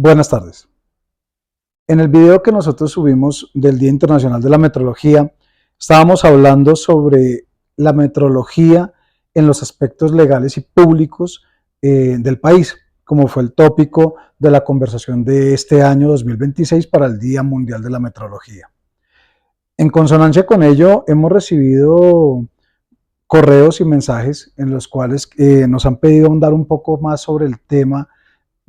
Buenas tardes. En el video que nosotros subimos del Día Internacional de la Metrología, estábamos hablando sobre la metrología en los aspectos legales y públicos del país, como fue el tópico de la conversación de este año 2026 para el Día Mundial de la Metrología. En consonancia con ello, hemos recibido correos y mensajes en los cuales nos han pedido ahondar un poco más sobre el tema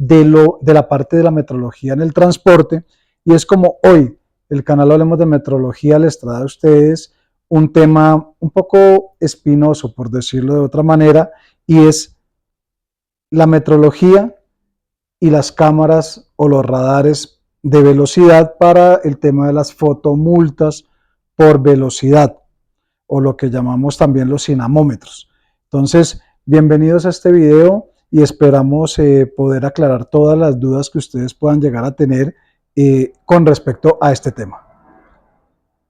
de la parte de la metrología en el transporte, y es como hoy el canal Hablemos de Metrología les trae a ustedes un tema un poco espinoso, por decirlo de otra manera, y es la metrología y las cámaras o los radares de velocidad para el tema de las fotomultas por velocidad, o lo que llamamos también los cinamómetros. Entonces, bienvenidos a este video y esperamos poder aclarar todas las dudas que ustedes puedan llegar a tener con respecto a este tema.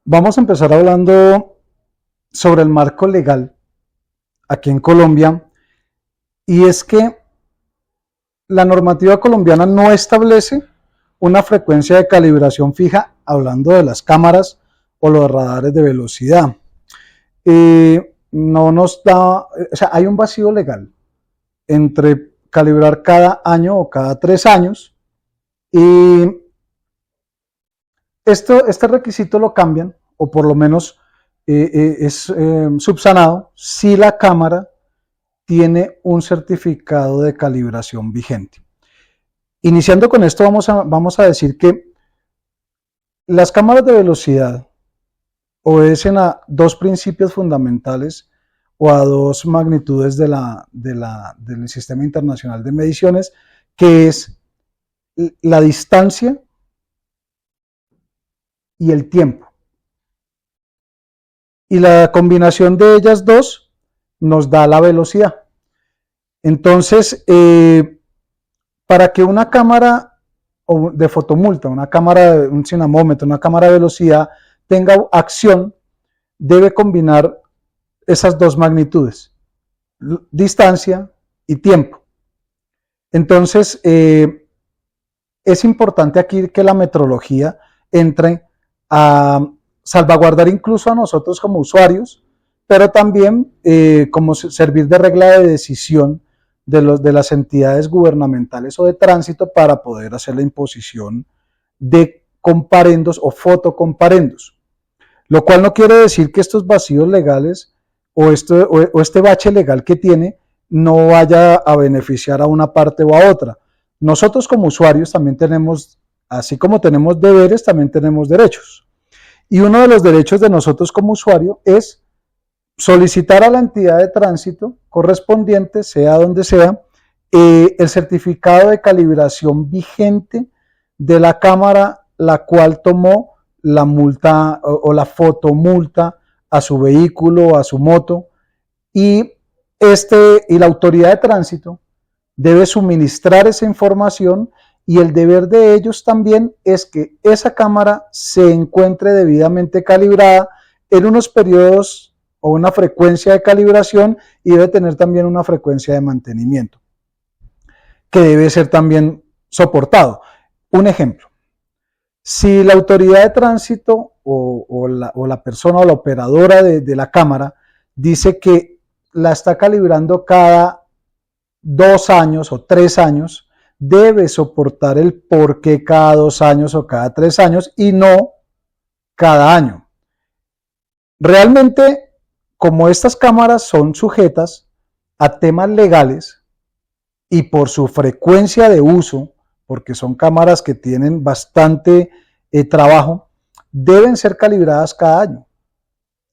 Vamos a empezar hablando sobre el marco legal aquí en Colombia, y es que la normativa colombiana no establece una frecuencia de calibración fija, hablando de las cámaras o los radares de velocidad. No nos da, o sea, hay un vacío legal entre calibrar cada año o cada 3 años, y este requisito lo cambian, o por lo menos es subsanado si la cámara tiene un certificado de calibración vigente. Iniciando con esto, vamos a decir que las cámaras de velocidad obedecen a dos principios fundamentales o a dos magnitudes del Sistema Internacional de Mediciones, que es la distancia y el tiempo. Y la combinación de ellas dos nos da la velocidad. Entonces, para que una cámara de fotomulta, una cámara, un cinamómetro, una cámara de velocidad tenga acción, debe combinar esas dos magnitudes, distancia y tiempo. Entonces, es importante aquí que la metrología entre a salvaguardar incluso a nosotros como usuarios, pero también como servir de regla de decisión de las entidades gubernamentales o de tránsito para poder hacer la imposición de comparendos o fotocomparendos. Lo cual no quiere decir que estos vacíos legales o este bache legal que tiene no vaya a beneficiar a una parte o a otra. Nosotros como usuarios también tenemos, así como tenemos deberes, también tenemos derechos. Y uno de los derechos de nosotros como usuario es solicitar a la entidad de tránsito correspondiente, sea donde sea, el certificado de calibración vigente de la cámara la cual tomó la multa o la fotomulta a su vehículo o a su moto, y la autoridad de tránsito debe suministrar esa información, y el deber de ellos también es que esa cámara se encuentre debidamente calibrada en unos periodos o una frecuencia de calibración, y debe tener también una frecuencia de mantenimiento que debe ser también soportado. Un ejemplo: si la autoridad de tránsito o la persona o la operadora de la cámara dice que la está calibrando cada 2 años o 3 años, debe soportar el por qué cada 2 años o cada 3 años y no cada año. Realmente, como estas cámaras son sujetas a temas legales y por su frecuencia de uso, porque son cámaras que tienen bastante trabajo, deben ser calibradas cada año.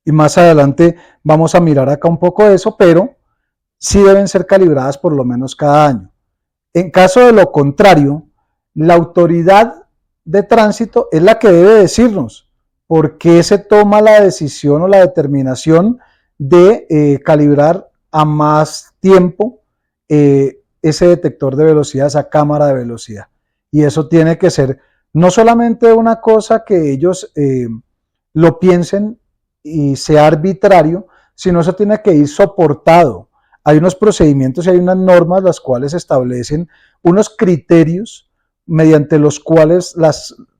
Y más adelante vamos a mirar acá un poco de eso, pero sí deben ser calibradas por lo menos cada año. En caso de lo contrario, la autoridad de tránsito es la que debe decirnos por qué se toma la decisión o la determinación de calibrar a más tiempo ese detector de velocidad, esa cámara de velocidad. Y eso tiene que ser no solamente una cosa que ellos lo piensen y sea arbitrario, sino eso tiene que ir soportado. Hay unos procedimientos y hay unas normas las cuales establecen unos criterios mediante los cuales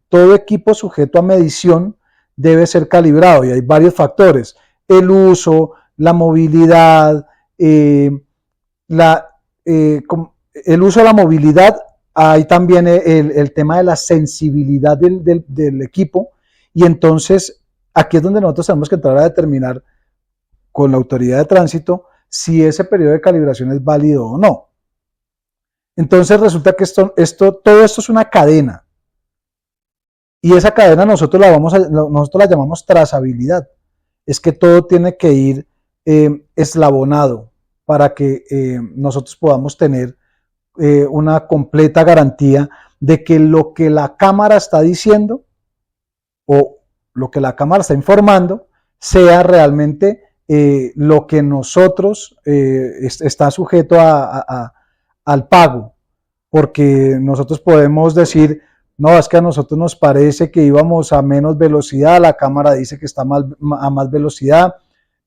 todo equipo sujeto a medición debe ser calibrado, y hay varios factores: el uso, la movilidad, el uso de la movilidad, hay también el tema de la sensibilidad del equipo, y entonces aquí es donde nosotros tenemos que entrar a determinar con la autoridad de tránsito si ese periodo de calibración es válido o no. Entonces resulta que todo esto es una cadena, y esa cadena nosotros la llamamos trazabilidad. Es que todo tiene que ir eslabonado para que nosotros podamos tener una completa garantía de que lo que la cámara está diciendo o lo que la cámara está informando sea realmente lo que nosotros está sujeto al pago. Porque nosotros podemos decir, no, es que a nosotros nos parece que íbamos a menos velocidad, la cámara dice que está a más velocidad,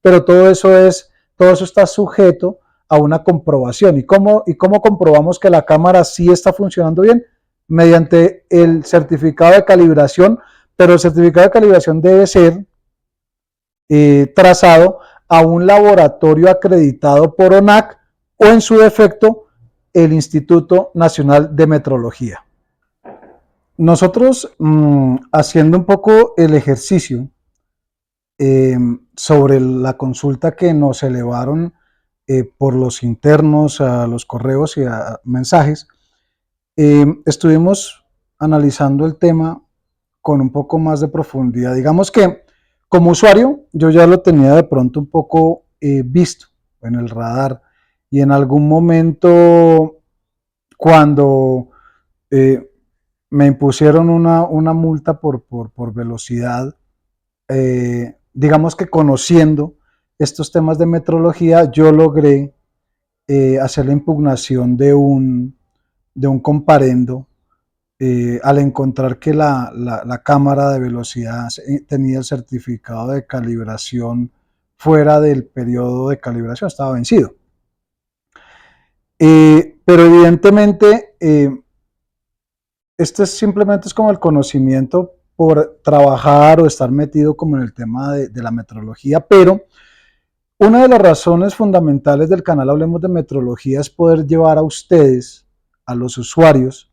pero todo eso está sujeto a una comprobación. ¿Y cómo comprobamos que la cámara sí está funcionando bien? Mediante el certificado de calibración, pero el certificado de calibración debe ser trazado a un laboratorio acreditado por ONAC, o en su defecto el Instituto Nacional de Metrología. Nosotros, haciendo un poco el ejercicio sobre la consulta que nos elevaron por los internos a los correos y a mensajes, estuvimos analizando el tema con un poco más de profundidad. Digamos que como usuario yo ya lo tenía de pronto un poco visto en el radar, y en algún momento cuando me impusieron una multa por velocidad, digamos que conociendo estos temas de metrología, yo logré hacer la impugnación de un comparendo al encontrar que la cámara de velocidad tenía el certificado de calibración fuera del periodo de calibración, estaba vencido. Pero evidentemente este simplemente es como el conocimiento por trabajar o estar metido como en el tema de la metrología, pero una de las razones fundamentales del canal Hablemos de Metrología es poder llevar a ustedes, a los usuarios,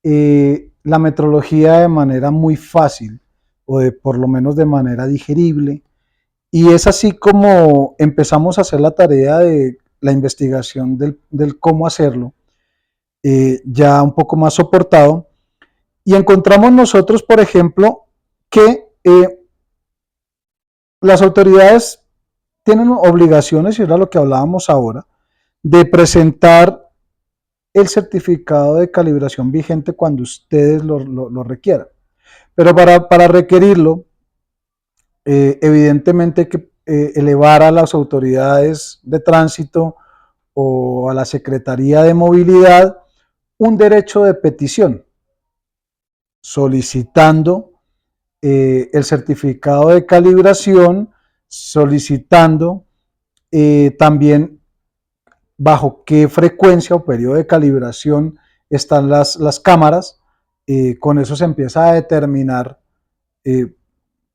la metrología de manera muy fácil, o por lo menos de manera digerible, y es así como empezamos a hacer la tarea de la investigación del cómo hacerlo, ya un poco más soportado, y encontramos nosotros, por ejemplo, que las autoridades tienen obligaciones, y era lo que hablábamos ahora, de presentar el certificado de calibración vigente cuando ustedes lo requieran. Pero para requerirlo, evidentemente hay que elevar a las autoridades de tránsito o a la Secretaría de Movilidad un derecho de petición, solicitando el certificado de calibración, solicitando también bajo qué frecuencia o periodo de calibración están las cámaras. Con eso se empieza a determinar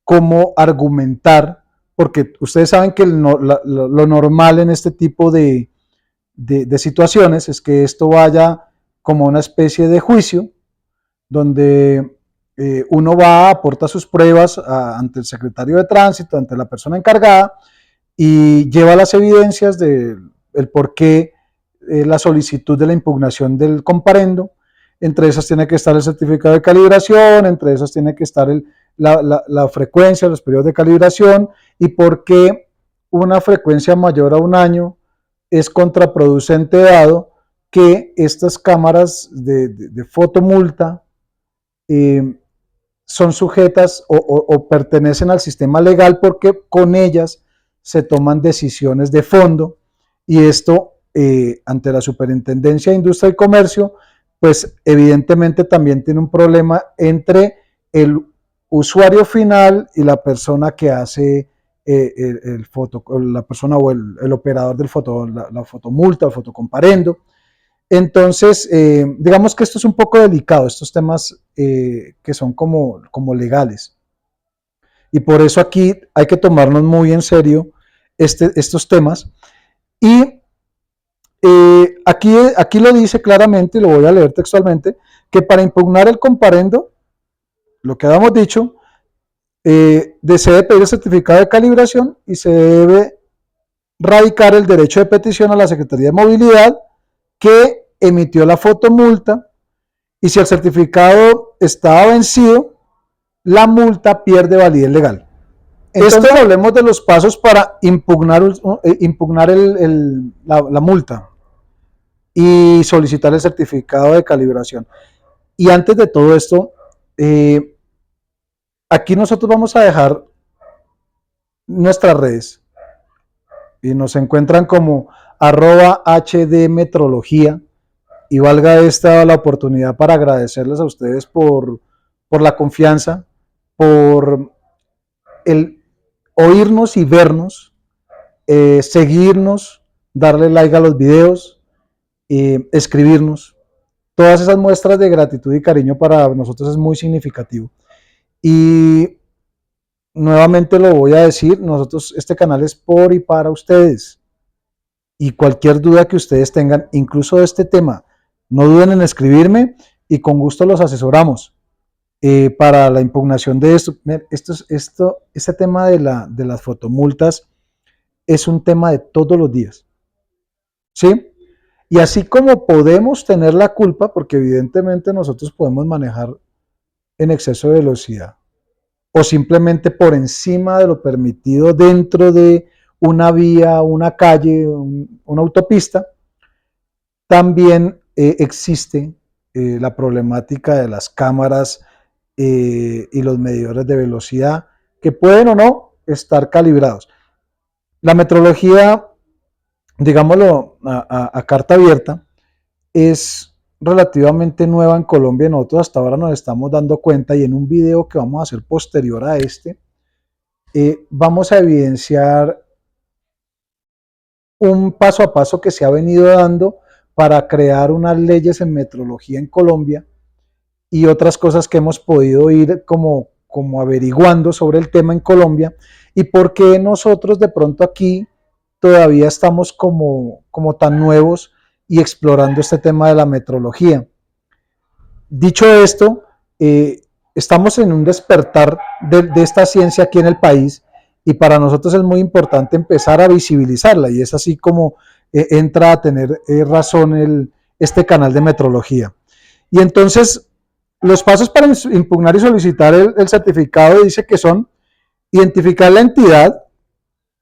cómo argumentar, porque ustedes saben que lo normal en este tipo de situaciones es que esto vaya como una especie de juicio, donde uno va, aporta sus pruebas ante el secretario de tránsito, ante la persona encargada, y lleva las evidencias del por qué la solicitud de la impugnación del comparendo. Entre esas tiene que estar el certificado de calibración, entre esas tiene que estar la frecuencia, los periodos de calibración, y por qué una frecuencia mayor a un año es contraproducente, dado que estas cámaras de fotomulta son sujetas o pertenecen al sistema legal, porque con ellas se toman decisiones de fondo, y esto ante la Superintendencia de Industria y Comercio, pues evidentemente también tiene un problema entre el usuario final y la persona que hace la persona o el operador del la fotomulta o fotocomparendo. Entonces, digamos que esto es un poco delicado, estos temas que son como legales. Y por eso aquí hay que tomarnos muy en serio estos temas. Y aquí lo dice claramente, y lo voy a leer textualmente, que para impugnar el comparendo, lo que habíamos dicho, se debe pedir el certificado de calibración y se debe radicar el derecho de petición a la Secretaría de Movilidad que emitió la fotomulta, y si el certificado estaba vencido, la multa pierde validez legal. Entonces hablemos de los pasos para impugnar la multa y solicitar el certificado de calibración. Y antes de todo esto, aquí nosotros vamos a dejar nuestras redes y nos encuentran como @hdmetrología, y valga esta la oportunidad para agradecerles a ustedes por la confianza, por el oírnos y vernos, seguirnos, darle like a los videos, escribirnos. Todas esas muestras de gratitud y cariño para nosotros es muy significativo. Y nuevamente lo voy a decir, nosotros, este canal es por y para ustedes. Y cualquier duda que ustedes tengan, incluso de este tema, no duden en escribirme y con gusto los asesoramos para la impugnación de esto. Este tema de las fotomultas es un tema de todos los días, ¿sí? Y así como podemos tener la culpa, porque evidentemente nosotros podemos manejar en exceso de velocidad o simplemente por encima de lo permitido dentro de una vía, una calle, una autopista, también existe la problemática de las cámaras y los medidores de velocidad que pueden o no estar calibrados. La metrología, digámoslo a carta abierta, es relativamente nueva en Colombia. Nosotros hasta ahora nos estamos dando cuenta, y en un video que vamos a hacer posterior a este, vamos a evidenciar un paso a paso que se ha venido dando para crear unas leyes en metrología en Colombia y otras cosas que hemos podido ir como averiguando sobre el tema en Colombia, y por qué nosotros de pronto aquí todavía estamos como tan nuevos y explorando este tema de la metrología. Dicho esto, estamos en un despertar de esta ciencia aquí en el país, y para nosotros es muy importante empezar a visibilizarla, y es así como entra a tener razón este canal de metrología. Y entonces, los pasos para impugnar y solicitar el certificado dice que son identificar la entidad.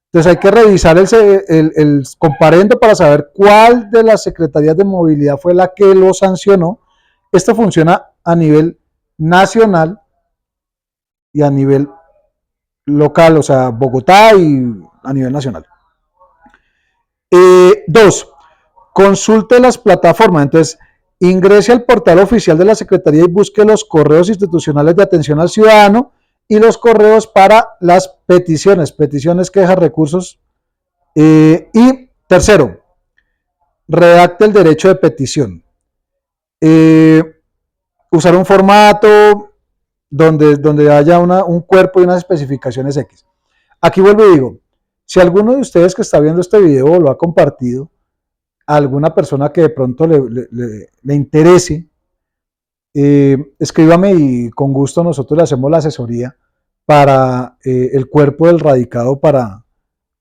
Entonces hay que revisar el comparendo para saber cuál de las secretarías de movilidad fue la que lo sancionó. Esto funciona a nivel nacional y a nivel local, o sea, Bogotá y a nivel nacional. 2. Consulte las plataformas. Entonces, ingrese al portal oficial de la Secretaría y busque los correos institucionales de atención al ciudadano y los correos para las peticiones, quejas, recursos. Y tercero, redacte el derecho de petición. Usar un formato donde haya un cuerpo y unas especificaciones X. Aquí vuelvo y digo, si alguno de ustedes que está viendo este video lo ha compartido a alguna persona que de pronto le interese, escríbame y con gusto nosotros le hacemos la asesoría para el cuerpo del radicado, para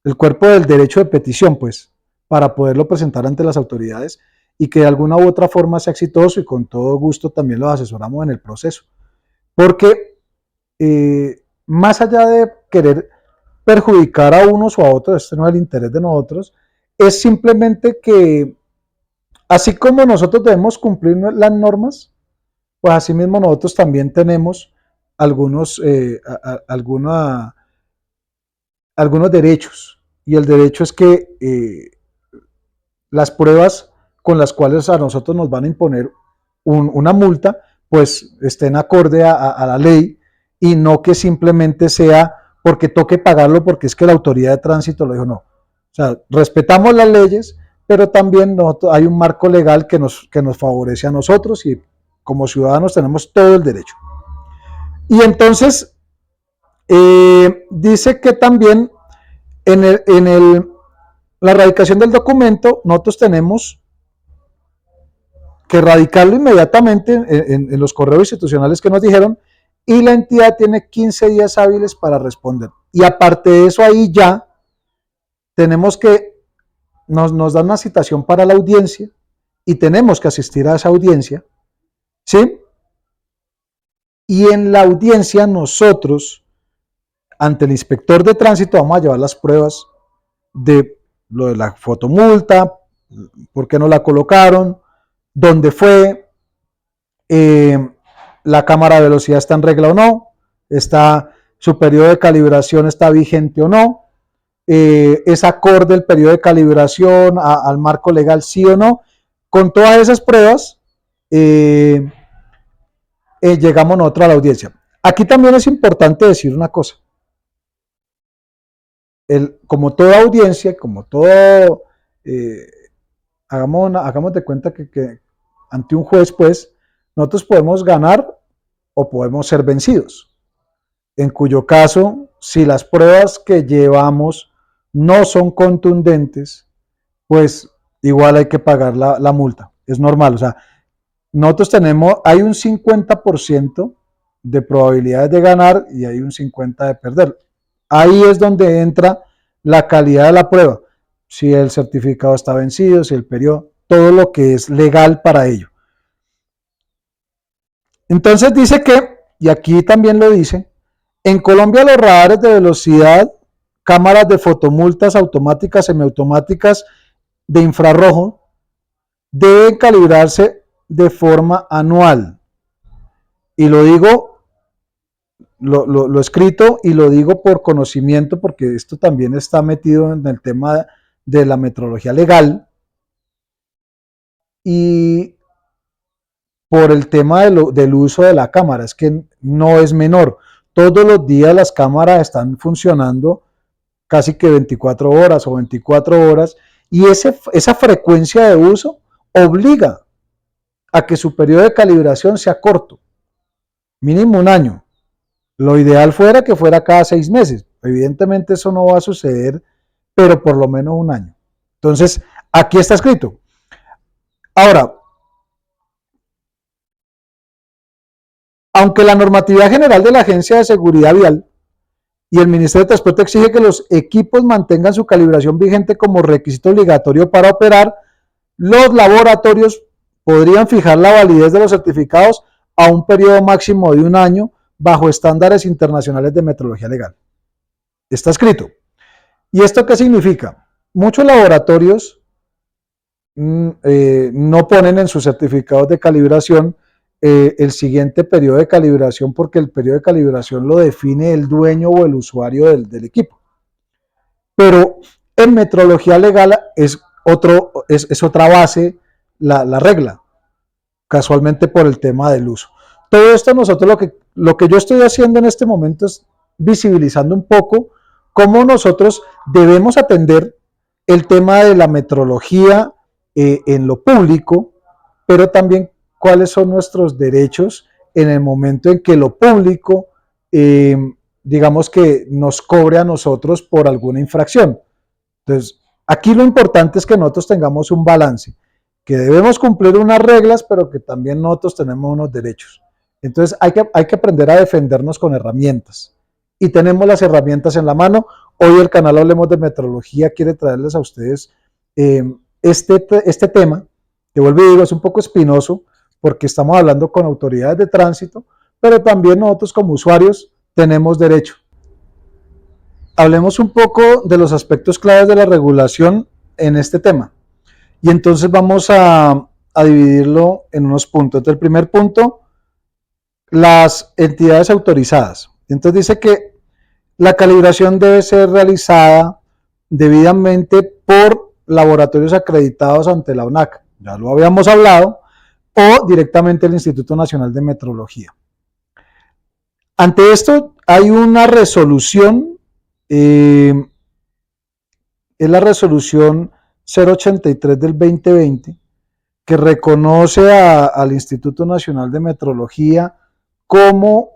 el cuerpo del derecho de petición, pues, para poderlo presentar ante las autoridades y que de alguna u otra forma sea exitoso, y con todo gusto también los asesoramos en el proceso. Porque más allá de querer perjudicar a unos o a otros, este no es el interés de nosotros, es simplemente que así como nosotros debemos cumplir las normas, pues así mismo nosotros también tenemos algunos derechos, y el derecho es que las pruebas con las cuales a nosotros nos van a imponer una multa, pues estén acorde a la ley, y no que simplemente sea porque toque pagarlo porque es que la autoridad de tránsito lo dijo. No. O sea, respetamos las leyes, pero también hay un marco legal que nos favorece a nosotros y como ciudadanos tenemos todo el derecho. Y entonces dice que también la radicación del documento nosotros tenemos que radicarlo inmediatamente en los correos institucionales que nos dijeron, y la entidad tiene 15 días hábiles para responder. Y aparte de eso, ahí ya tenemos que nos dan una citación para la audiencia y tenemos que asistir a esa audiencia, ¿sí? Y en la audiencia nosotros, ante el inspector de tránsito, vamos a llevar las pruebas de lo de la fotomulta, por qué no la colocaron, dónde fue, la cámara de velocidad está en regla o no, su periodo de calibración está vigente o no, es acorde el periodo de calibración al marco legal, sí o no. Con todas esas pruebas llegamos nosotros a la audiencia. Aquí también es importante decir una cosa. Como toda audiencia, como todo, hagamos de cuenta que ante un juez, pues, nosotros podemos ganar o podemos ser vencidos. En cuyo caso, si las pruebas que llevamos no son contundentes, pues igual hay que pagar la multa. Es normal, o sea, nosotros hay un 50% de probabilidades de ganar y hay un 50% de perder. Ahí es donde entra la calidad de la prueba. Si el certificado está vencido, si el periodo, todo lo que es legal para ello. Entonces dice que, y aquí también lo dice, en Colombia los radares de velocidad, cámaras de fotomultas automáticas, semiautomáticas de infrarrojo, deben calibrarse de forma anual. Y lo digo, lo escrito y lo digo por conocimiento, porque esto también está metido en el tema de la metrología legal y por el tema del uso de la cámara, es que no es menor. Todos los días las cámaras están funcionando casi que 24 horas o 24 horas y esa frecuencia de uso obliga a que su periodo de calibración sea corto, mínimo un año. Lo ideal fuera que fuera cada 6 meses. Evidentemente eso no va a suceder, pero por lo menos un año. Entonces, aquí está escrito. Ahora, aunque la normatividad general de la Agencia de Seguridad Vial y el Ministerio de Transporte exige que los equipos mantengan su calibración vigente como requisito obligatorio para operar, los laboratorios podrían fijar la validez de los certificados a un periodo máximo de un año bajo estándares internacionales de metrología legal. Está escrito. ¿Y esto qué significa? Muchos laboratorios no ponen en sus certificados de calibración el siguiente periodo de calibración, porque el periodo de calibración lo define el dueño o el usuario del equipo. Pero en metrología legal es otra base la regla, casualmente por el tema del uso. Todo esto nosotros lo que yo estoy haciendo en este momento es visibilizando un poco cómo nosotros debemos atender el tema de la metrología en lo público, pero también cuáles son nuestros derechos en el momento en que lo público, digamos que nos cobre a nosotros por alguna infracción. Entonces, aquí lo importante es que nosotros tengamos un balance, que debemos cumplir unas reglas, pero que también nosotros tenemos unos derechos. Entonces, hay que aprender a defendernos con herramientas. Y tenemos las herramientas en la mano. Hoy el canal Hablemos de Metrología quiere traerles a ustedes este tema, que vuelvo y digo, es un poco espinoso, porque estamos hablando con autoridades de tránsito, pero también nosotros como usuarios tenemos derecho. Hablemos un poco de los aspectos claves de la regulación en este tema. Y entonces vamos a dividirlo en unos puntos. Entonces, el primer punto, las entidades autorizadas. Entonces dice que la calibración debe ser realizada debidamente por laboratorios acreditados ante la ONAC, ya lo habíamos hablado, o directamente el Instituto Nacional de Metrología. Ante esto hay una resolución, es la resolución 083 del 2020, que reconoce al Instituto Nacional de Metrología como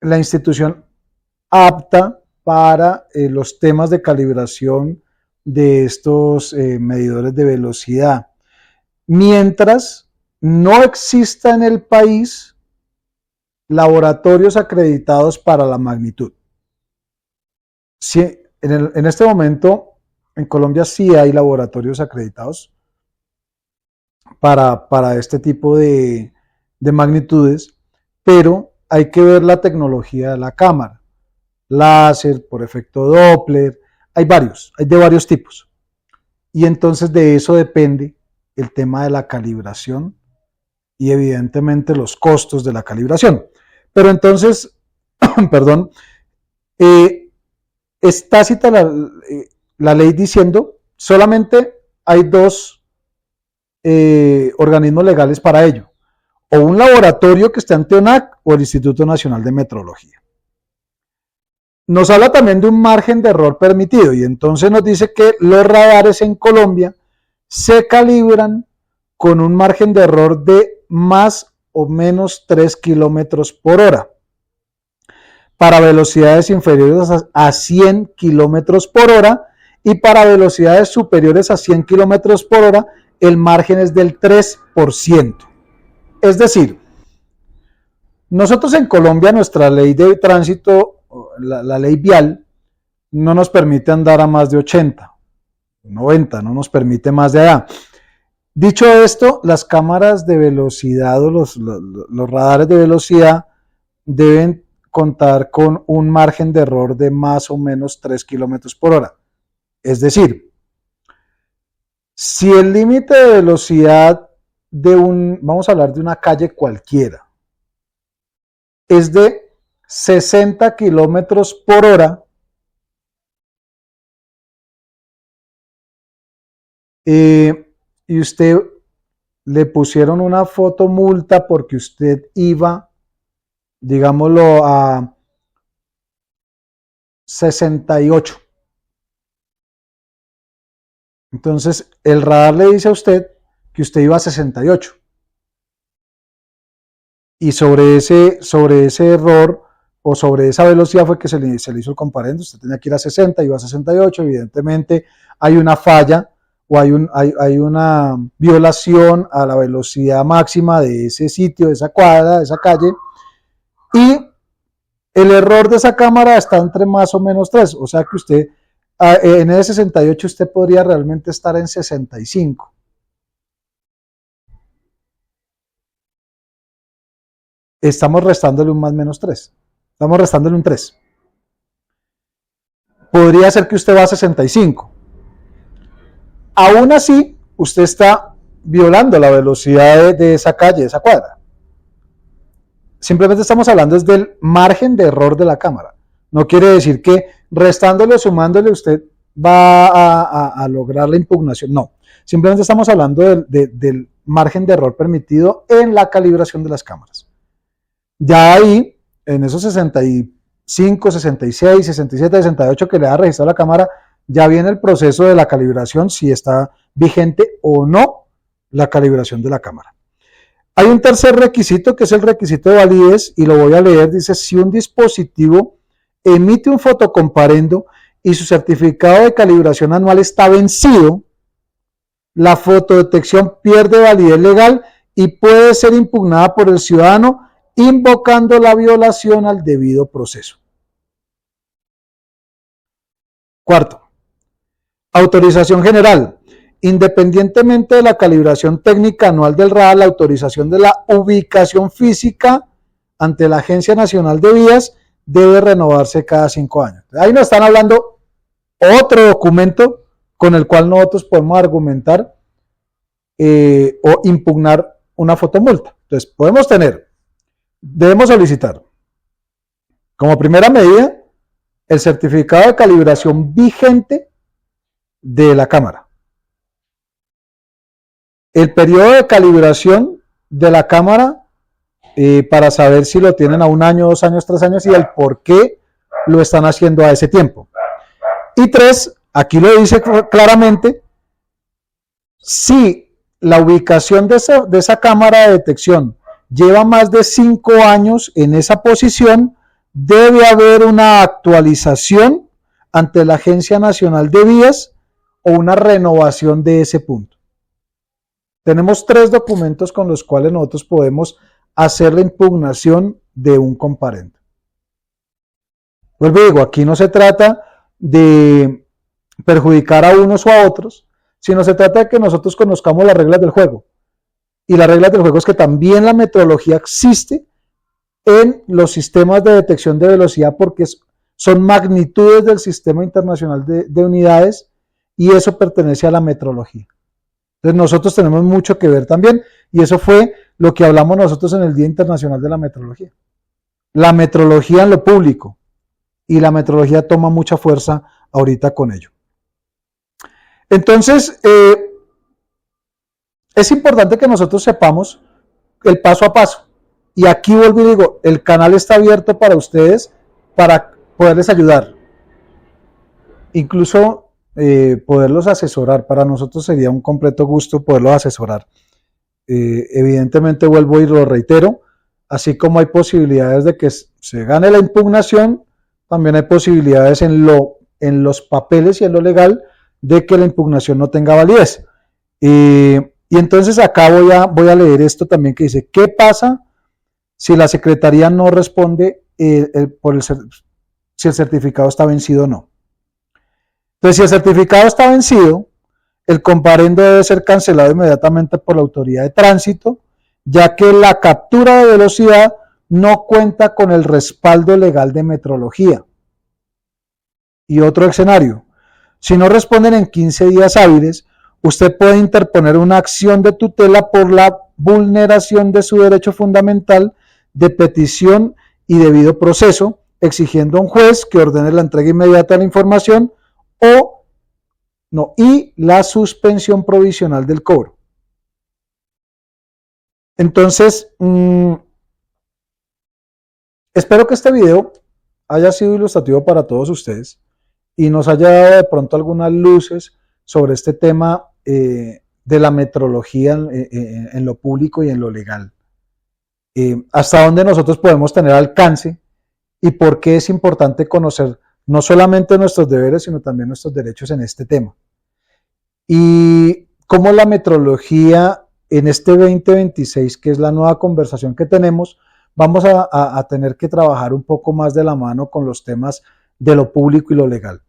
la institución apta para los temas de calibración de estos medidores de velocidad, mientras no exista en el país laboratorios acreditados para la magnitud. Sí, en este momento en Colombia sí hay laboratorios acreditados para este tipo de magnitudes, pero hay que ver la tecnología de la cámara, láser, por efecto Doppler, hay de varios tipos. Y entonces de eso depende el tema de la calibración y evidentemente los costos de la calibración. Pero entonces, perdón, está cita la ley diciendo solamente hay dos organismos legales para ello, o un laboratorio que esté ante ONAC o el Instituto Nacional de Metrología. Nos habla también de un margen de error permitido y entonces nos dice que los radares en Colombia se calibran con un margen de error de más o menos 3 kilómetros por hora para velocidades inferiores a 100 kilómetros por hora y para velocidades superiores a 100 kilómetros por hora el margen es del 3%. Es decir, nosotros en Colombia nuestra ley de tránsito, la ley vial, no nos permite andar a más de 80, 90, no nos permite más de allá. Dicho esto, las cámaras de velocidad o los radares de velocidad deben contar con un margen de error de más o menos 3 kilómetros por hora. Es decir, si el límite de velocidad vamos a hablar de una calle cualquiera, es de 60 kilómetros por hora, y usted le pusieron una fotomulta porque usted iba, digámoslo, a 68. Entonces, el radar le dice a usted que usted iba a 68. Y sobre ese error o sobre esa velocidad fue que se le hizo el comparendo. Usted tenía que ir a 60, iba a 68. Evidentemente, hay una falla o hay una violación a la velocidad máxima de ese sitio, de esa cuadra, de esa calle. Y el error de esa cámara está entre más o menos 3. O sea que usted, en ese 68, usted podría realmente estar en 65. Estamos restándole un más menos 3. Estamos restándole un 3. Podría ser que usted va a 65. Aún así, usted está violando la velocidad de esa calle, de esa cuadra. Simplemente estamos hablando es del margen de error de la cámara. No quiere decir que restándole o sumándole usted va a lograr la impugnación. No. Simplemente estamos hablando del margen de error permitido en la calibración de las cámaras. Ya ahí, en esos 65, 66, 67, 68 que le ha registrado la cámara, ya viene el proceso de la calibración, si está vigente o no la calibración de la cámara. Hay un tercer requisito que es el requisito de validez y lo voy a leer. Dice, si un dispositivo emite un fotocomparendo y su certificado de calibración anual está vencido, la fotodetección pierde validez legal y puede ser impugnada por el ciudadano invocando la violación al debido proceso. Cuarto, autorización general. Independientemente de la calibración técnica anual del radar, la autorización de la ubicación física ante la Agencia Nacional de Vías debe renovarse cada 5 años. Ahí nos están hablando otro documento con el cual nosotros podemos argumentar o impugnar una fotomulta. Entonces, debemos solicitar como primera medida el certificado de calibración vigente de la cámara. El periodo de calibración de la cámara para saber si lo tienen a 1 año, 2 años, 3 años y el por qué lo están haciendo a ese tiempo. Y 3, Aquí lo dice claramente, si la ubicación de esa cámara de detección lleva más de 5 años en esa posición, debe haber una actualización ante la Agencia Nacional de Vías o una renovación de ese punto. Tenemos 3 documentos con los cuales nosotros podemos hacer la impugnación de un comparendo. Vuelvo y digo, aquí no se trata de perjudicar a unos o a otros, sino se trata de que nosotros conozcamos las reglas del juego. Y las reglas del juego es que también la metrología existe en los sistemas de detección de velocidad porque son magnitudes del Sistema Internacional de Unidades y eso pertenece a la metrología. Entonces nosotros tenemos mucho que ver también y eso fue lo que hablamos nosotros en el Día Internacional de la Metrología. La metrología en lo público y la metrología toma mucha fuerza ahorita con ello. Entonces, es importante que nosotros sepamos el paso a paso. Y aquí vuelvo y digo, el canal está abierto para ustedes, para poderles ayudar. Incluso poderlos asesorar. Para nosotros sería un completo gusto poderlos asesorar. Evidentemente vuelvo y lo reitero, así como hay posibilidades de que se gane la impugnación, también hay posibilidades en los papeles y en lo legal de que la impugnación no tenga validez. Y entonces acá voy a leer esto también que dice, ¿qué pasa si la Secretaría no responde si el certificado está vencido o no? Entonces, si el certificado está vencido, el comparendo debe ser cancelado inmediatamente por la autoridad de tránsito, ya que la captura de velocidad no cuenta con el respaldo legal de metrología. Y otro escenario, si no responden en 15 días hábiles, usted puede interponer una acción de tutela por la vulneración de su derecho fundamental de petición y debido proceso, exigiendo a un juez que ordene la entrega inmediata de la información y la suspensión provisional del cobro. Entonces, espero que este video haya sido ilustrativo para todos ustedes y nos haya dado de pronto algunas luces sobre este tema de la metrología en lo público y en lo legal. Hasta dónde nosotros podemos tener alcance y por qué es importante conocer no solamente nuestros deberes, sino también nuestros derechos en este tema. Y cómo la metrología en este 2026, que es la nueva conversación que tenemos, vamos a tener que trabajar un poco más de la mano con los temas de lo público y lo legal.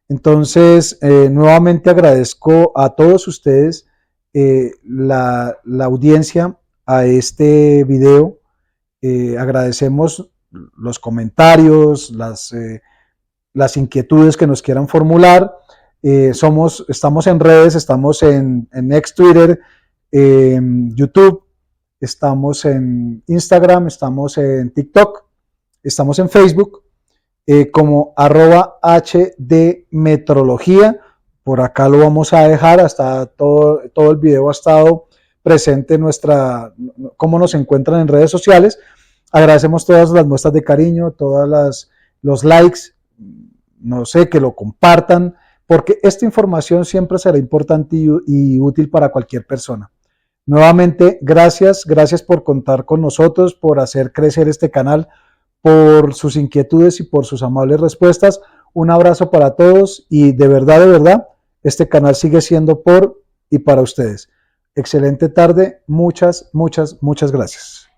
Entonces, nuevamente agradezco a todos ustedes la audiencia a este video. Agradecemos los comentarios, las inquietudes que nos quieran formular. Estamos en redes, estamos en ex Twitter, YouTube, estamos en Instagram, estamos en TikTok, estamos en Facebook, como @hdmetrología. Por acá lo vamos a dejar, hasta todo el video ha estado presente en cómo nos encuentran en redes sociales. Agradecemos todas las muestras de cariño, los likes, no sé, que lo compartan, porque esta información siempre será importante y útil para cualquier persona. Nuevamente, gracias por contar con nosotros, por hacer crecer este canal, por sus inquietudes y por sus amables respuestas. Un abrazo para todos y de verdad, este canal sigue siendo por y para ustedes. Excelente tarde, muchas gracias.